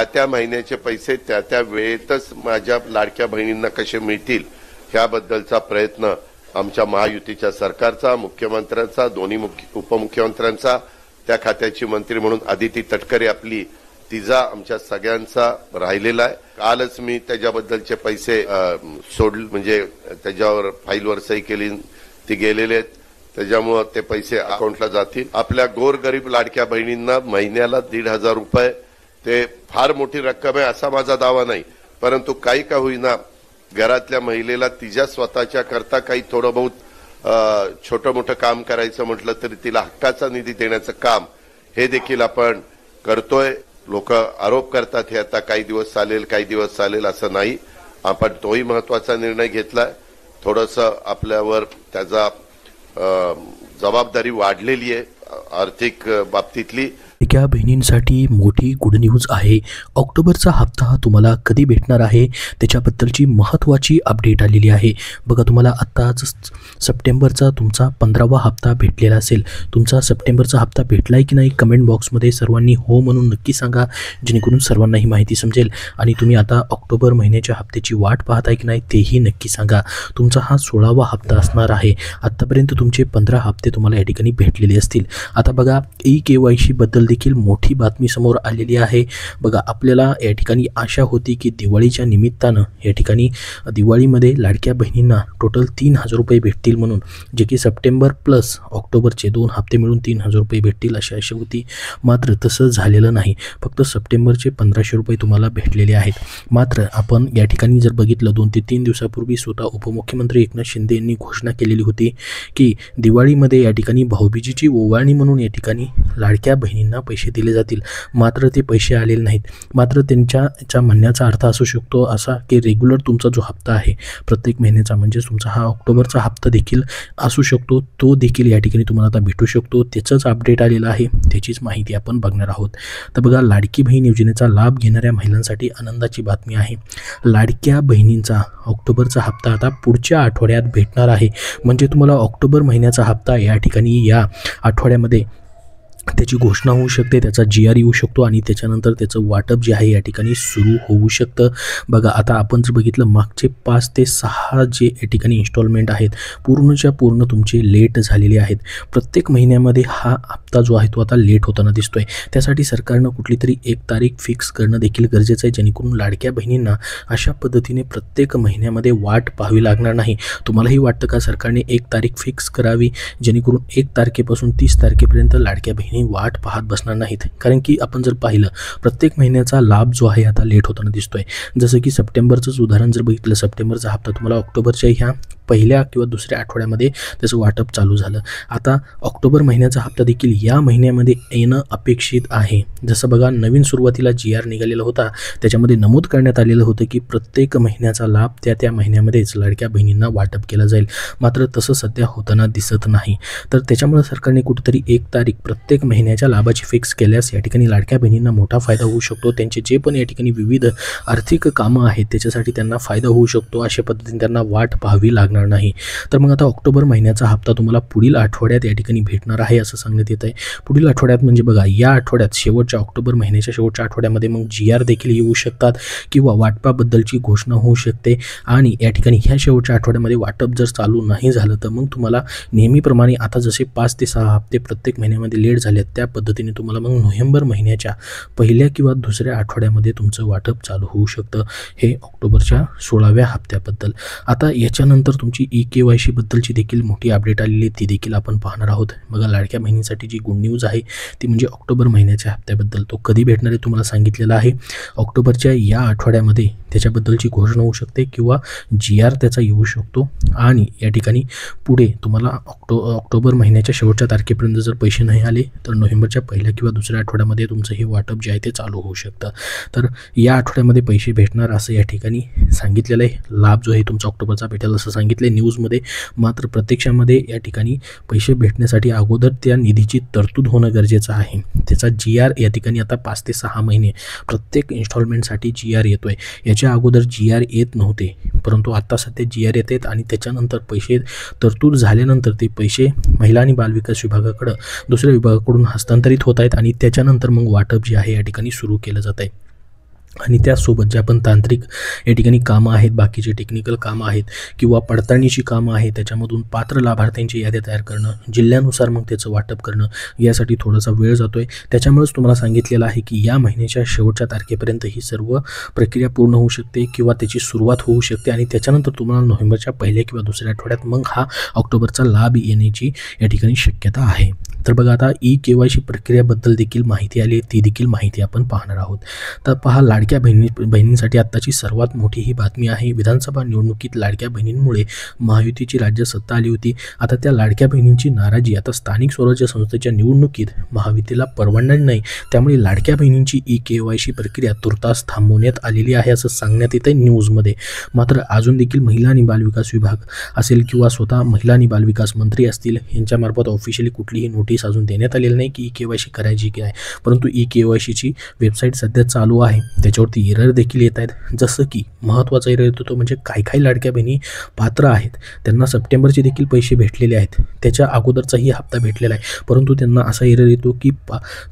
त्या महिन्याचे पैसे त्या वेळेतच माझ्या लाडक्या बहिणींना कसे मिळतील ह्याबद्दलचा प्रयत्न आमच्या महायुतीच्या सरकारचा, मुख्यमंत्र्यांचा, दोन्ही उपमुख्यमंत्र्यांचा, त्या खात्याची मंत्री म्हणून आदिती तटकरे आपली तिचा आमच्या सगळ्यांचा राहिलेला आहे। कालच मी त्याच्याबद्दलचे पैसे म्हणजे त्याच्यावर फाईलवर सही केली, ती गेलेले आहेत, त्याच्यामुळे ते पैसे अकाउंटला जातील। आपल्या गोरगरीब लाडक्या बहिणींना महिन्याला 1,500 रुपये ते फार मोठी रक्कम आहे असा माझा दावा नाही, परंतु काही का होईना घरातल्या महिलेला तिच्या स्वतःच्या करता काही थोडं बहुत छोटं मोठं काम करायचं म्हटलं तरी तिला हक्काचा निधी देण्याचं काम हे देखील आपण करतोय। लोक आरोप करतात हे आता काही दिवस चालेल काही दिवस चालेल असं नाही, आपण तोही महत्वाचा निर्णय घेतलाय। थोडंसं आपल्यावर त्याचा जबाबदारी वाढलेली आहे आर्थिक बाबतीतली। लाडक्या बहिणींसाठी मोठी गुड न्यूज आहे। ऑक्टोबरचा हप्ता तुम्हाला कधी भेटणार आहे त्याच्याबद्दलची महत्त्वाची अपडेट आलेली आहे। बघा, तुम्हाला आत्ताच सप्टेंबरचा तुमचा 15वा हप्ता भेटलेला असेल। तुमचा सप्टेंबरचा हप्ता भेटलाय की नाही कमेंट बॉक्समध्ये सर्वांनी हो म्हणून नक्की सांगा, जेणेकरून सर्वांना ही माहिती समजेल। आणि तुम्ही आता ऑक्टोबर महिन्याच्या हप्त्याची वाट पाहताय की नाही तेही नक्की सांगा। तुमचा हा 16वा हप्ता असणार आहे। आत्तापर्यंत तुमचे 15 हप्ते तुम्हाला या ठिकाणी भेटलेले असतील। आता बघा, KYC बद्दल देखील मोठी बातमी समोर आलेली आहे। बघा, आपल्याला या ठिकाणी आशा होती की दिवाळीच्या निमित्तानं या ठिकाणी दिवाळीमध्ये लाडक्या बहिणींना टोटल 3,000 रुपये भेटतील म्हणून, जे की सप्टेंबर प्लस ऑक्टोबरचे 2 हप्ते मिळून 3,000 रुपये भेटतील अशी आशा होती। मात्र तसं झालेलं नाही, फक्त सप्टेंबरचे 1,500 रुपये तुम्हाला भेटलेले आहेत। मात्र आपण या ठिकाणी जर बघितलं 2 ते 3 दिवसापूर्वी स्वतः उपमुख्यमंत्री एकनाथ शिंदे यांनी घोषणा केलेली होती की दिवाळीमध्ये या ठिकाणी भाऊबीजेची ओवाळणी म्हणून या ठिकाणी लाडक्या बहिणींना पैसे दिले जातील। मात्र ते पैसे आलेले नाहीत। मात्र त्यांच्या म्हणण्याचा अर्थ असू शकतो असा की रेग्युलर तुमचा जो हप्ता आहे प्रत्येक महिन्याचा, म्हणजे तुमचा हा ऑक्टोबरचा हप्ता देखील असू शकतो, तो देखील या ठिकाणी तुम्हाला आता भेटू शकतो। त्याचंच अपडेट आलेलं आहे, त्याचीच माहिती आपण बघणार आहोत। तर बघा, लाडकी बहीण योजनेचा लाभ घेणाऱ्या महिलांसाठी आनंदाची बातमी आहे। लाडक्या बहिणींचा ऑक्टोबरचा हप्ता आता पुढच्या आठवड्यात भेटणार आहे। म्हणजे तुम्हाला ऑक्टोबर महिन्याचा हप्ता या ठिकाणी या आठवड्यामध्ये त्याची घोषणा होऊ शकते, त्याचा GR येऊ शकतो आणि त्याच्यानंतर त्याचं वाटप जे आहे या ठिकाणी सुरू होऊ शकतं। बघा, आता आपण जर बघितलं मागचे 5 ते 6 जे या ठिकाणी इन्स्टॉलमेंट आहेत पूर्णच्या पूर्ण तुमचे लेट झालेले आहेत। प्रत्येक महिन्यामध्ये हा हप्ता जो आहे तो आता लेट होताना दिसतोय। त्यासाठी सरकारनं कुठली तरी एक तारीख फिक्स करणं देखील गरजेचं आहे, जेणेकरून लाडक्या बहिणींना अशा पद्धतीने प्रत्येक महिन्यामध्ये वाट पाहावी लागणार नाही। तुम्हालाही वाटतं का सरकारने एक तारीख फिक्स करावी, जेणेकरून 1 तारखेपासून 30 तारखेपर्यंत लाडक्या बहिणी वाट पाहत बसणार नाहीत? कारण की आपण जर पाहिलं प्रत्येक महिन्याचा लाभ जो आहे आता लेट होताना दिसतोय। जसं की सप्टेंबरचंच उदाहरण जर बघितलं, सप्टेंबरचा हप्ता तुम्हाला ऑक्टोबरच्या ह्या पहिल्या किंवा दुसऱ्या आठवड्यामध्ये त्याचं वाटप चालू झालं। आता ऑक्टोबर महिन्याचा हप्ता देखील या महिन्यामध्ये येणं अपेक्षित आहे। जसं बघा, नवीन सुरुवातीला GR निघालेला होता, त्याच्यामध्ये नमूद करण्यात आलेलं होतं की प्रत्येक महिन्याचा लाभ त्या महिन्यामध्येच लाडक्या बहिणींना वाटप केला जाईल। मात्र तसं सध्या होताना दिसत नाही। तर त्याच्यामुळे सरकारने कुठेतरी 1 तारीख प्रत्येक महिन्याच्या लाभाची फिक्स केल्यास या ठिकाणी लाडक्या बहिणींना मोठा फायदा होऊ शकतो। त्यांचे जे पण या ठिकाणी विविध आर्थिक कामं आहेत त्याच्यासाठी त्यांना फायदा होऊ शकतो। अशा पद्धतीने त्यांना वाट पाहावी लागणार नाही। तर मग आता ऑक्टोबर महिन्याचा हप्ता तुम्हाला पुढील आठवड्यात या ठिकाणी भेटणार आहे असं सांगण्यात येत आहे। पुढील आठवड्यात म्हणजे बघा, या आठवड्यात शेवटच्या ऑक्टोबर महिन्याच्या शेवटच्या आठवड्यामध्ये मग GR देखील येऊ शकतात किंवा वाटपाबद्दलची घोषणा होऊ शकते। आणि या ठिकाणी ह्या शेवटच्या आठवड्यामध्ये वाटप जर चालू नाही झालं तर मग तुम्हाला नेहमीप्रमाणे आता जसे 5 ते 6 हप्ते प्रत्येक महिन्यामध्ये लेट झाले त्या पद्धतीने तुम्हाला मग नोव्हेंबर महिन्याच्या पहिल्या किंवा दुसऱ्या आठवड्यामध्ये तुमचं वाटप चालू होऊ शकतं। हे ऑक्टोबरच्या 16व्या हप्त्याबद्दल। आता याच्यानंतर तुमची KYC बद्दलची देखील मोठी अपडेट आलेली ती देखील आपण पाहणार आहोत। बघा, लाडक्या बहिणींसाठी जी गुड न्यूज आहे ती म्हणजे ऑक्टोबर महिन्याच्या हप्त्याबद्दल। तो कधी भेटणार आहे तुम्हाला सांगितलेलं आहे, ऑक्टोबरच्या या आठवड्यामध्ये त्याच्याबद्दलची घोषणा होऊ शकते किंवा GR त्याचा येऊ शकतो। आणि या ठिकाणी पुढे तुम्हाला ऑक्टोबर महिन्याच्या शेवटच्या तारखेपर्यंत जर पैसे नाही आले तर नोव्हेंबरच्या पहिल्या किंवा दुसऱ्या आठवड्यामध्ये तुमचं हे वाटप जे आहे ते चालू होऊ शकतं। तर या आठवड्यामध्ये पैसे भेटणार असं या ठिकाणी सांगितलेलं आहे। लाभ जो आहे तुमचा ऑक्टोबरचा भेटेल असं सांगितलं न्यूजमध्ये। मात्र प्रत्यक्षामध्ये या ठिकाणी पैसे भेटण्यासाठी अगोदर त्या निधीची तरतूद होणं गरजेचं आहे। त्याचा GR या ठिकाणी आता 5 ते 6 महिने प्रत्येक इन्स्टॉलमेंटसाठी GR येतोय। याच्या अगोदर GR येत नव्हते, परंतु आता सध्या GR येत आहेत आणि त्याच्यानंतर पैसे तरतूद झाल्यानंतर ते पैसे महिला आणि बालविकास विभागाकडे दुसऱ्या विभागाकडून हस्तांतरित होत आहेत आणि त्याच्यानंतर मग वाटप जे आहे या ठिकाणी सुरू केलं जात आहे। आणि त्यासोबत जे आपण तांत्रिक या ठिकाणी कामं आहेत, बाकीचे टेक्निकल कामं आहेत किंवा पडताळणीची कामं आहेत, त्याच्यामधून पात्र लाभार्थ्यांची याद्या तयार करणं, जिल्ह्यानुसार मग त्याचं वाटप करणं, यासाठी थोडासा वेळ जातो आहे. त्याच्यामुळेच तुम्हाला सांगितलेलं आहे की या महिन्याच्या शेवटच्या तारखेपर्यंत ही सर्व प्रक्रिया पूर्ण होऊ शकते किंवा त्याची सुरुवात होऊ शकते आणि त्याच्यानंतर तुम्हाला नोव्हेंबरच्या पहिल्या किंवा दुसऱ्या आठवड्यात मग हा ऑक्टोबरचा लाभ येण्याची या ठिकाणी शक्यता आहे. तर बघा, आता KYC प्रक्रियेबद्दल देखील माहिती आली, ती देखील माहिती आपण पाहणार आहोत. तर पहा, लाडक्या बहिणींसाठी आत्ताची सर्वात मोठी ही बातमी आहे. विधानसभा निवडणुकीत लाडक्या बहिणींमुळे महायुतीची राज्य सत्ता आली होती. आता त्या लाडक्या बहिणींची नाराजी आता स्थानिक स्वराज्य संस्थेच्या निवडणुकीत महायुतीला परवडणार नाही. त्यामुळे लाडक्या बहिणींची KYC प्रक्रिया तुर्तास थांबवण्यात आलेली आहे असं सांगण्यात येतं आहे न्यूजमध्ये. मात्र अजून देखील महिला आणि बालविकास विभाग असेल किंवा स्वतः महिला आणि बालविकास मंत्री असतील यांच्यामार्फत ऑफिशियली कुठलीही नोटीस अजून देण्यात आलेलं नाही की KYC करायची की नाही. परंतु KYCची वेबसाईट सध्या चालू आहे, त्याच्यावरती एरर देखील येत आहेत. जसं की महत्त्वाचा एरर येतो तो म्हणजे काही लाडक्या बहिणी पात्र आहेत, त्यांना सप्टेंबरचे देखील पैसे भेटलेले आहेत, त्याच्या अगोदरचाही हप्ता भेटलेला आहे, परंतु त्यांना असा एरर येतो की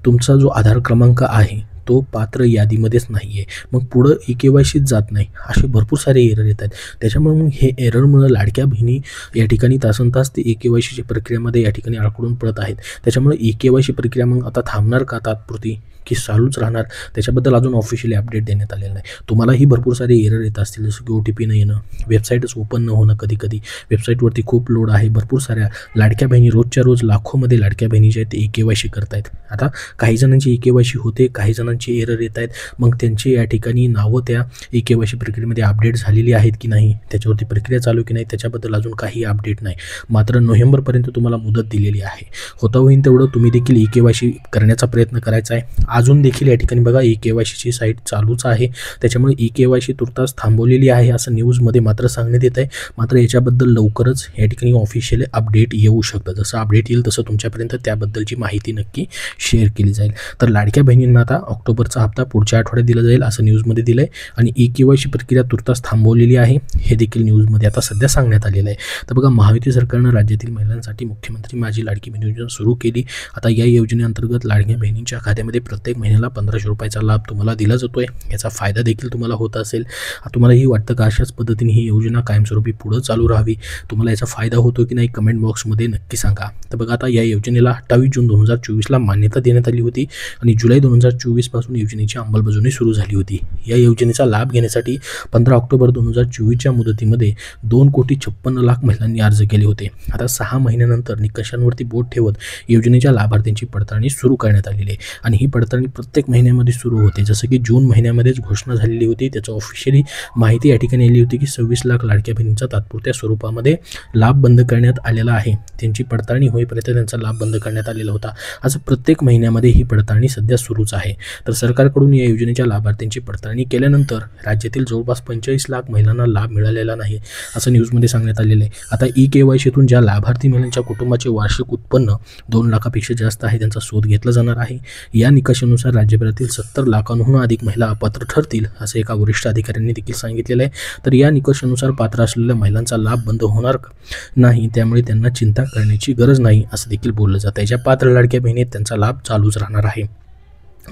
तुमचा जो आधार क्रमांक आहे तो पात्र यादीमध्येच नाही आहे, मग पुढं KYCच जात नाही, असे भरपूर सारे एरर येत आहेत. त्याच्यामुळे मग हे एररमुळे लाडक्या बहिणी या ठिकाणी तासनतास ते KYCची प्रक्रियेमध्ये या ठिकाणी अडकून पडत आहेत. त्याच्यामुळे KYC प्रक्रिया मग आता थांबणार का तात्पुरती की चालूच राहणार, त्याच्याबद्दल अजून ऑफिशियली अपडेट देण्यात आलेलं नाही. तुम्हालाही भरपूर सारे एरर येत असतील, जसं की OTP न येणं, वेबसाईटच ओपन न होणं, कधी वेबसाईटवरती खूप लोड आहे. भरपूर साऱ्या लाडक्या बहिणी रोजच्या रोज लाखोमध्ये लाडक्या बहिणी जे आहेत ते KYC करत आहेत. आता काही जणांची KYC होते, काही जणांचे एरर येत आहेत, मग त्यांचे या ठिकाणी नावं त्या KYC प्रक्रियेमध्ये अपडेट झालेली आहेत की नाही, त्याच्यावरती प्रक्रिया चालू की नाही, त्याच्याबद्दल अजून काही अपडेट नाही. मात्र नोव्हेंबरपर्यंत तुम्हाला मुदत दिलेली आहे. होता होईल तेवढं तुम्ही देखील KYC करण्याचा प्रयत्न करायचा आहे. अजून देखील या ठिकाणी बघा KYCची साईट चालूच आहे, त्याच्यामुळे KYC तुर्तास थांबवलेली आहे असं न्यूजमध्ये मात्र सांगण्यात येत आहे. मात्र याच्याबद्दल लवकरच या ठिकाणी ऑफिशियल अपडेट येऊ शकतं. जसं अपडेट येईल तसं तुमच्यापर्यंत त्याबद्दलची माहिती नक्की शेअर केली जाईल. तर लाडक्या बहिणींना आता ऑक्टोबरचा हप्ता पुढच्या आठवड्यात दिला जाईल असं न्यूजमध्ये दिलं आहे आणि KYC प्रक्रिया तुर्तास थांबवलेली आहे हे देखील न्यूजमध्ये आता सध्या सांगण्यात आलेलं आहे. तर बघा, महायुती सरकारनं राज्यातील महिलांसाठी मुख्यमंत्री माझी लाडकी बहीण योजना सुरू केली. आता या योजनेअंतर्गत लाडक्या बहिणींच्या खात्यामध्ये प्रत्येक महिन्याला 1500 रुपयाचा लाभ तुम्हाला दिला जातो आहे. याचा फायदा देखील तुम्हाला होत असेल. तुम्हालाही वाटतं का अशाच पद्धतीने ही योजना कायमस्वरूपी पुढं चालू राहावी? तुम्हाला याचा फायदा होतो की नाही कमेंट बॉक्समध्ये नक्की सांगा. तर बघा, आता या योजनेला 28 जून 2024ला मान्यता देण्यात आली होती आणि जुलै 2024 पासून योजनेची अंमलबजावणी सुरू झाली होती. या योजनेचा लाभ घेण्यासाठी 15 ऑक्टोबर 2024च्या मुदतीमध्ये 2,56,00,000 महिलांनी अर्ज केले होते. आता 6 महिन्यानंतर निकषांवरती बोट ठेवत योजनेच्या लाभार्थ्यांची पडताळणी सुरू करण्यात आलेली आहे आणि ही पडताळणी प्रत्येक महिन्यामध्ये सुरू होते. जसं की जून महिन्यामध्येच घोषणा झालेली होती, त्याचं ऑफिशियली माहिती या ठिकाणी आली होती की 26 लाख लाडक्या बहिणींचा तात्पुरत्या स्वरूपामध्ये लाभ बंद करण्यात आलेला आहे. त्यांची पडताळणी होईपर्यंत त्यांचा लाभ बंद करण्यात आलेला होता. असं प्रत्येक महिन्यामध्ये ही पडताळणी सध्या सुरूच आहे. तर सरकारकडून या योजनेच्या लाभार्थ्यांची पडताळणी केल्यानंतर राज्यातील जवळपास 45 लाख महिलांना लाभ मिळालेला नाही असं न्यूजमध्ये सांगण्यात आलेलं आहे. आता KYCतून ज्या लाभार्थी महिलांच्या कुटुंबाचे वार्षिक उत्पन्न 2 लाखापेक्षा जास्त आहे त्यांचा शोध घेतला जाणार आहे. या निकषानुसार राज्यभरातील 70 लाखांहून अधिक महिला अपात्र ठरतील असं एका वरिष्ठ अधिकाऱ्यांनी देखील सांगितलेलं आहे. तर या निकषानुसार पात्र असलेल्या महिलांचा लाभ बंद होणार नाही, त्यामुळे त्यांना चिंता करण्याची गरज नाही असं देखील बोललं जातं आहे. ज्या पात्र लाडक्या बहिणी त्यांचा लाभ चालूच राहणार आहे.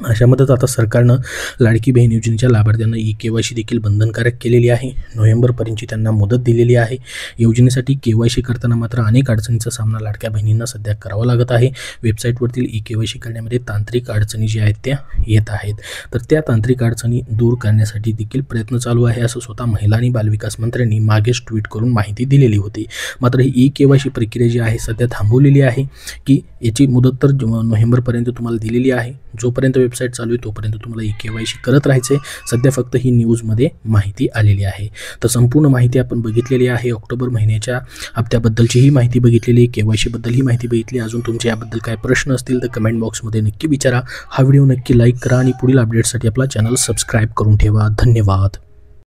अशामध्येच आता सरकारनं लाडकी बहीण योजनेच्या लाभार्थ्यांना KYC देखील बंधनकारक केलेली आहे. नोव्हेंबरपर्यंतची त्यांना मुदत दिलेली आहे. योजनेसाठी KYC करताना मात्र अनेक अडचणींचा सामना लाडक्या बहिणींना सध्या करावा लागत आहे. वेबसाईटवरतील KYC करण्यामध्ये तांत्रिक अडचणी ज्या आहेत त्या येत आहेत. तर त्या तांत्रिक अडचणी दूर करण्यासाठी देखील प्रयत्न चालू आहे असं स्वतः महिला आणि बालविकास मंत्र्यांनी मागेच ट्विट करून माहिती दिलेली होती. मात्र ही KYC प्रक्रिया जी आहे सध्या थांबवलेली आहे की याची मुदत तर नोव्हेंबरपर्यंत तुम्हाला दिलेली आहे. जोपर्यंत वेबसाईट चालू आहे तोपर्यंत तुम्हाला KYC करत राहायचं आहे. सध्या फक्त ही न्यूजमध्ये माहिती आलेली आहे. तर संपूर्ण माहिती आपण बघितलेली आहे. ऑक्टोबर महिन्याच्या हप्त्याबद्दलची ही माहिती बघितलेली, KYC बद्दल ही माहिती बघितली. अजून तुमचे याबद्दल काय प्रश्न असतील तर कमेंट बॉक्समध्ये नक्की विचारा. हा व्हिडिओ नक्की लाईक करा आणि पुढील अपडेट्ससाठी आपला चॅनल सबस्क्राईब करून ठेवा. धन्यवाद.